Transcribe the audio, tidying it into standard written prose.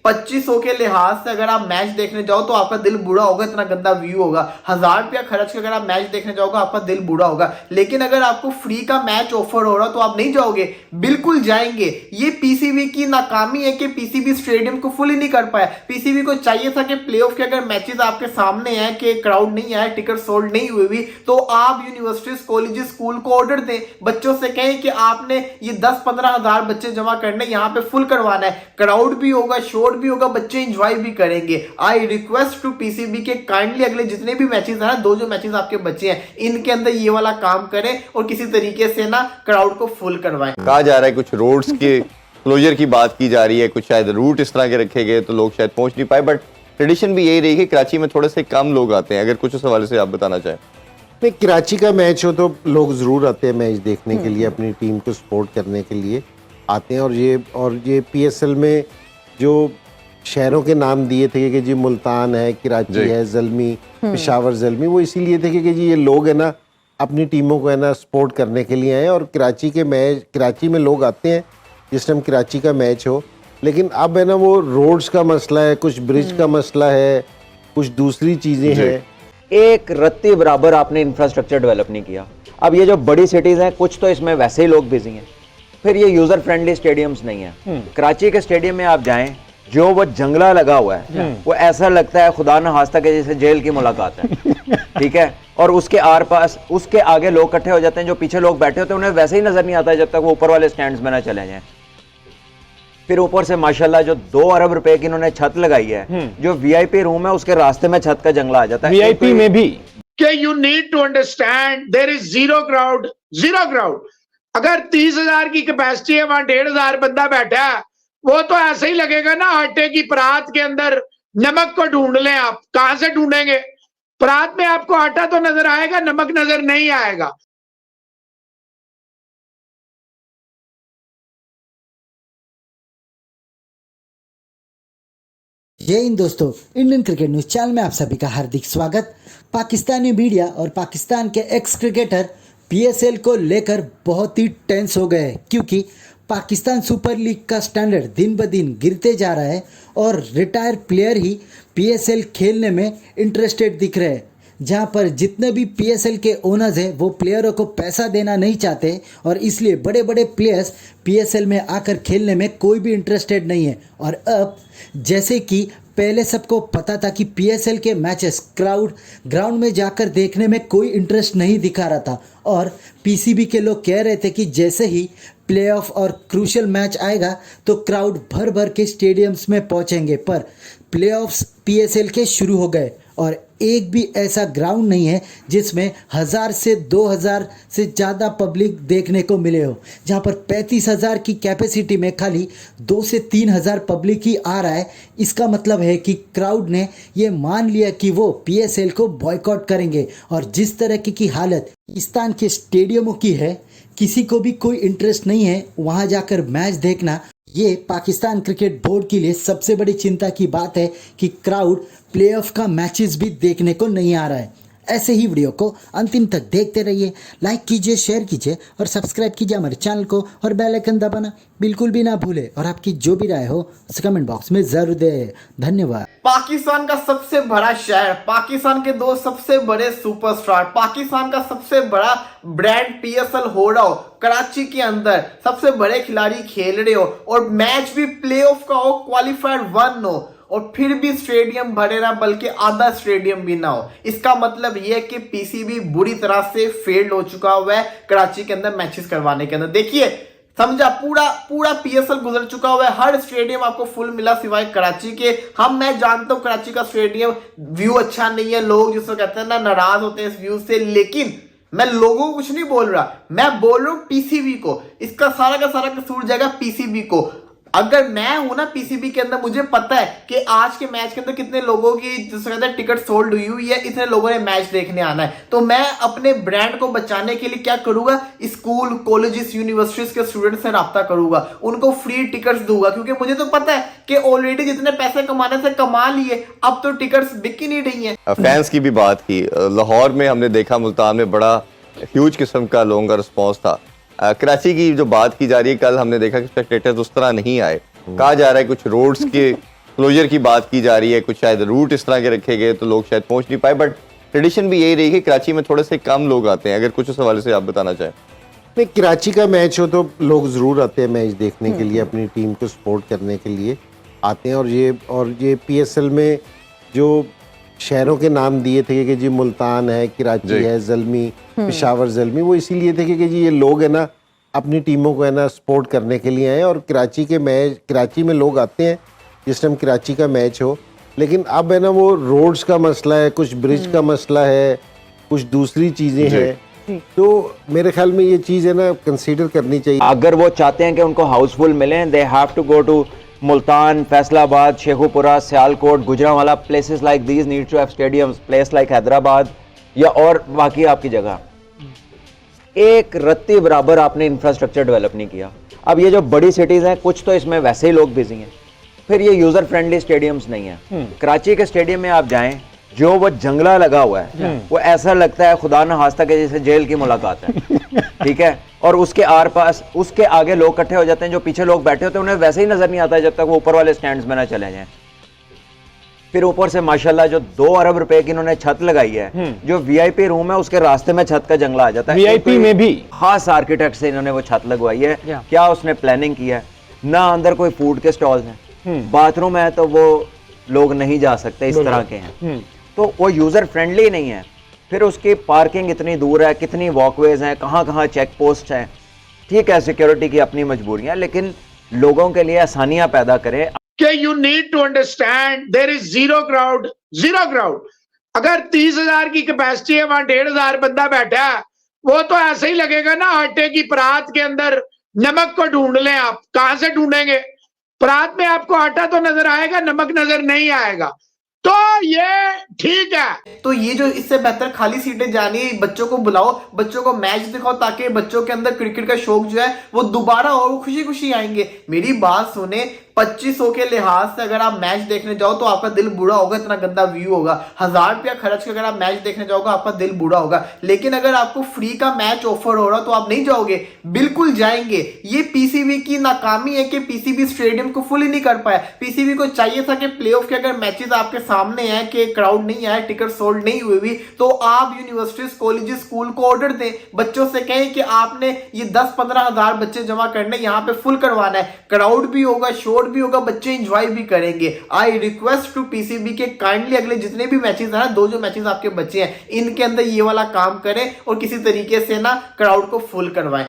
2500 के लिहाज से अगर आप मैच देखने जाओ तो आपका दिल बुरा होगा, इतना गंदा व्यू होगा। 1000 रुपया खर्च के अगर आप मैच देखने जाओगे आपका दिल बुरा होगा। लेकिन अगर आपको फ्री का मैच ऑफर हो रहा तो आप नहीं जाओगे? बिल्कुल जाएंगे। ये पीसीबी की नाकामी है कि पीसीबी स्टेडियम को फुल ही नहीं कर पाया। पीसीबी को चाहिए था कि प्लेऑफ के अगर मैचेस आपके सामने हैं कि क्राउड नहीं आया, टिकट सोल्ड नहीं हुई भी, तो आप यूनिवर्सिटीज, कॉलेजेस, स्कूल को ऑर्डर दें, बच्चों से कहें कि आपने ये 10-15 हजार बच्चे जमा करने, यहाँ पे फुल करवाना है, क्राउड भी होगा, शोर भी होगा, बच्चे एंजॉय भी करेंगे। आई रिक्वेस्ट टू पीसीबी के काइंडली अगले जितने भी मैचेस हैं ना, 2 जो मैचेस आपके बच्चे हैं, इनके अंदर ये वाला काम करें और किसी तरीके से ना क्राउड को फुल करवाएं। कहा जा रहा है कुछ रोड्स के क्लोजर की बात की जा रही है, कुछ शायद रूट इस तरह के रखे गए तो लोग शायद पहुंच नहीं पाए, बट ट्रेडिशन भी यही रही कि कराची में थोड़े से कम लोग आते हैं। अगर कुछ उस हवाले से आप बताना चाहें। नहीं, कराची का मैच हो तो लोग ज़रूर आते हैं मैच देखने के लिए, अपनी टीम को सपोर्ट करने के लिए आते हैं। और ये पीएसएल में जो शहरों के नाम दिए थे कि जी मुल्तान है, कराची है, ज़ल्मी, पेशावर ज़ल्मी, वो इसीलिए थे कि जी ये लोग है ना अपनी टीमों को है ना सपोर्ट करने के लिए आए। और कराची में लोग आते हैं जिस टाइम कराची का मैच हो। लेकिन अब है ना वो रोड्स का मसला है, कुछ ब्रिज का मसला है, कुछ दूसरी चीज़ें हैं। एक रत्ती बराबर आपने इंफ्रास्ट्रक्चर डेवलप नहीं किया। अब ये जो बड़ी सिटीज़ हैं, कुछ तो इसमें वैसे ही लोग बिजी हैं, फिर ये यूज़र फ्रेंडली स्टेडियम्स नहीं है। कराची के स्टेडियम में आप जाएं, जो वो जंगला लगा हुआ है, वो ऐसा लगता है खुदा न खास्ता के जैसे जेल की मुलाकात है। ठीक है, और उसके आर पास, उसके आगे लोग इकट्ठे हो जाते हैं, जो पीछे लोग बैठे होते हैं उन्हें वैसे ही नजर नहीं आता जब तक वो ऊपर वाले स्टैंड्स में ना चले जाएं। फिर ऊपर से माशाल्लाह जो 2 अरब रुपए की इन्होंने छत लगाई है, जो वीआईपी रूम है उसके रास्ते में छत का जंगला आ जाता है। वीआईपी में भी you need to understand there is zero crowd. अगर 30,000 की कैपेसिटी है, वहां 1,500 बंदा बैठा है, वो तो ऐसे ही लगेगा ना आटे की परात के अंदर नमक को ढूंढ लें। आप कहां से ढूंढेंगे? परात में आपको आटा तो नजर आएगा, नमक नजर नहीं आएगा। जय हिंद दोस्तों, इंडियन क्रिकेट न्यूज चैनल में आप सभी का हार्दिक स्वागत। पाकिस्तानी मीडिया और पाकिस्तान के एक्स क्रिकेटर पीएसएल को लेकर बहुत ही टेंस हो गए, क्योंकि पाकिस्तान सुपर लीग का स्टैंडर्ड दिन ब दिन गिरते जा रहा है और रिटायर प्लेयर ही पीएसएल खेलने में इंटरेस्टेड दिख रहे हैं। जहां पर जितने भी पीएसएल के ओनर्स हैं वो प्लेयरों को पैसा देना नहीं चाहते और इसलिए बड़े बड़े प्लेयर्स पीएसएल में आकर खेलने में कोई भी इंटरेस्टेड नहीं है। और अब जैसे कि पहले सबको पता था कि पीएसएल के मैचेस ग्राउंड में जाकर देखने में कोई इंटरेस्ट नहीं दिखा रहा था, और पीसीबी के लोग कह रहे थे कि जैसे ही प्लेऑफ और क्रूशियल मैच आएगा तो क्राउड भर भर के स्टेडियम्स में पहुंचेंगे। पर प्लेऑफ्स पीएसएल के शुरू हो गए और एक भी ऐसा ग्राउंड नहीं है जिसमें 1000 से 2000 से ज़्यादा पब्लिक देखने को मिले हो। जहां पर 35,000 की कैपेसिटी में खाली 2 से 3,000 पब्लिक ही आ रहा है। इसका मतलब है कि क्राउड ने ये मान लिया कि वो पीएसएल को बॉयकॉट करेंगे। और जिस तरह की हालत पाकिस्तान के स्टेडियमों की है, किसी को भी कोई इंटरेस्ट नहीं है वहां जाकर मैच देखना। ये पाकिस्तान क्रिकेट बोर्ड के लिए सबसे बड़ी चिंता की बात है कि क्राउड प्लेऑफ का मैचेस भी देखने को नहीं आ रहा है। ऐसे ही वीडियो को अंतिम तक देखते रहिए, लाइक कीजिए, शेयर कीजिए और सब्सक्राइब कीजिए हमारे चैनल को, और बेल आइकन दबाना बिल्कुल भी ना भूले। और आपकी जो भी राय हो उस कमेंट बॉक्स में जरूर दें। धन्यवाद। पाकिस्तान का सबसे बड़ा शहर, पाकिस्तान के 2 सबसे बड़े सुपरस्टार, पाकिस्तान का सबसे बड़ा ब्रांड पीएसएल हो रहा हो, कराची के अंदर सबसे बड़े खिलाड़ी खेल रहे हो और मैच भी प्लेऑफ का हो, क्वालिफायर 1 हो, और फिर भी स्टेडियम भरे ना, बल्कि आधा स्टेडियम भी ना हो। इसका मतलब यह है कि पीसीबी बुरी तरह से फेल्ड हो चुका हुआ है कराची के अंदर मैचेस करवाने के अंदर। देखिए, समझा, पूरा पीएसएल गुजर चुका हुआ है, हर स्टेडियम आपको फुल मिला सिवाय कराची के। मैं जानता हूं कराची का स्टेडियम व्यू अच्छा नहीं है, लोग जिसको कहते हैं ना नाराज होते हैं इस व्यू से, लेकिन मैं लोगों को कुछ नहीं बोल रहा, मैं बोल रहा हूं पीसीबी को। इसका सारा का सारा कसूर जाएगा पीसीबी को। अगर मैं हूं ना पीसीबी के अंदर, मुझे पता है कि आज के मैच के अंदर कितने लोगों की जिसको कहते हैं टिकट सोल्ड हुई है, इतने लोगों ने मैच देखने आना है, तो मैं अपने ब्रांड को बचाने के लिए क्या करूंगा, स्कूल, कॉलेजेस, यूनिवर्सिटीज के स्टूडेंट्स से राब्ता करूंगा, उनको फ्री टिकट्स दूंगा, क्योंकि मुझे तो पता है कि ऑलरेडी जितने पैसे कमाने से कमा लिए, अब तो टिकट्स बिक ही नहीं रही हैं। फैंस की भी बात की, लाहौर में हमने देखा, मुल्तान में बड़ा ह्यूज किस्म का लोगों का रिस्पॉन्स था। कराची की जो बात की जा रही है, कल हमने देखा कि स्पेक्टेटर्स उस तरह नहीं आए। कहा जा रहा है कुछ रोड्स के क्लोजर की बात की जा रही है, कुछ शायद रूट इस तरह के रखे गए तो लोग शायद पहुंच नहीं पाए, बट ट्रेडिशन भी यही रही कि कराची में थोड़े से कम लोग आते हैं। अगर कुछ उस हवाले से आप बताना चाहें। नहीं, कराची का मैच हो तो लोग ज़रूर आते हैं मैच देखने के लिए, अपनी टीम को सपोर्ट करने के लिए आते हैं। और ये पीएसएल में जो शहरों के नाम दिए थे कि जी मुल्तान है, कराची है, ज़ल्मी, पेशावर ज़ल्मी, वो इसीलिए थे कि जी ये लोग है ना अपनी टीमों को है ना सपोर्ट करने के लिए आए। और कराची में लोग आते हैं जिस टाइम कराची का मैच हो। लेकिन अब है ना वो रोड्स का मसला है, कुछ ब्रिज का मसला है, कुछ दूसरी चीज़ें हैं, तो मेरे ख्याल में ये चीज़ है ना कंसीडर करनी चाहिए। अगर वो चाहते हैं कि उनको हाउसफुल मिले, they have to go to Multan, Faisalabad, Sheikhupura, Sialkot, Gujranwala, places like these need to have stadiums, place like Hyderabad या और बाकी आपकी जगह। एक रत्ती बराबर आपने इंफ्रास्ट्रक्चर डेवलप नहीं किया। अब ये जो बड़ी सिटीज हैं, कुछ तो इसमें वैसे ही लोग बिजी हैं, फिर ये यूजर फ्रेंडली स्टेडियम्स नहीं है। कराची के स्टेडियम में आप जाएं, जो वो जंगला लगा हुआ है वो ऐसा लगता है खुदा न खास्ता के जैसे जेल की मुलाकात है। ठीक है, और उसके आर पास उसके आगे लोग इकट्ठे हो जाते हैं, जो पीछे लोग बैठे होते हैं उन्हें वैसे ही नजर नहीं आता जब तक वो ऊपर वाले स्टैंड्स में ना चले जाएं। फिर ऊपर से माशाल्लाह जो 2 अरब रुपए की इन्होंने छत लगाई है, जो वीआईपी रूम है उसके रास्ते में छत का जंगला आ जाता है। वीआईपी में भी खास आर्किटेक्ट से इन्होंने वो छत लगवाई है। क्या उसने प्लानिंग की है ना? अंदर कोई फूड के स्टॉल्स हैं, बाथरूम है तो वो लोग नहीं जा सकते, इस तरह के हैं, तो वो यूजर फ्रेंडली नहीं है। फिर उसकी पार्किंग इतनी दूर है, कितनी वॉकवेज हैं, कहाँ कहाँ चेक पोस्ट हैं। ठीक है, सिक्योरिटी की अपनी मजबूरियां, लेकिन लोगों के लिए आसानियां पैदा करें। कि you need to understand there is zero crowd। अगर 30,000 की कैपेसिटी है, वहां 1,500 बंदा बैठा है, वो तो ऐसे ही लगेगा ना आटे की परात के अंदर नमक को ढूंढ लें। आप कहां से ढूंढेंगे? परात में आपको आटा तो नजर आएगा, नमक नजर नहीं आएगा। तो ये ठीक है। तो ये जो इससे बेहतर खाली सीटें जानी है, बच्चों को बुलाओ, बच्चों को मैच दिखाओ, ताकि बच्चों के अंदर क्रिकेट का शौक जो है वो दोबारा और वो खुशी खुशी आएंगे। मेरी बात सुने, 2500 के लिहाज से अगर आप मैच देखने जाओ तो आपका दिल बुरा होगा, इतना गंदा व्यू होगा। 1000 रुपया खर्च के अगर आप मैच देखने जाओगे आपका दिल बुरा होगा। लेकिन अगर आपको फ्री का मैच ऑफर हो रहा तो आप नहीं जाओगे? बिल्कुल जाएंगे। ये पीसीबी की नाकामी है कि पीसीबी स्टेडियम को फुल ही नहीं कर पाया। पीसीबी को चाहिए था कि प्लेऑफ के अगर मैचेस आपके सामने हैं कि क्राउड नहीं आया, टिकट सोल्ड नहीं हुई भी, तो आप यूनिवर्सिटीज, कॉलेजेस, स्कूल को ऑर्डर दें, बच्चों से कहें कि आपने ये 10-15 हजार बच्चे जमा करने, यहाँ पे फुल करवाना है। क्राउड भी होगा, शोर भी होगा, बच्चे एंजॉय भी करेंगे। आई रिक्वेस्ट टू पीसीबी के काइंडली अगले जितने भी मैचेस हैं ना, 2 जो मैचेस आपके बचे हैं, इनके अंदर ये वाला काम करें और किसी तरीके से ना क्राउड को फुल करवाएं।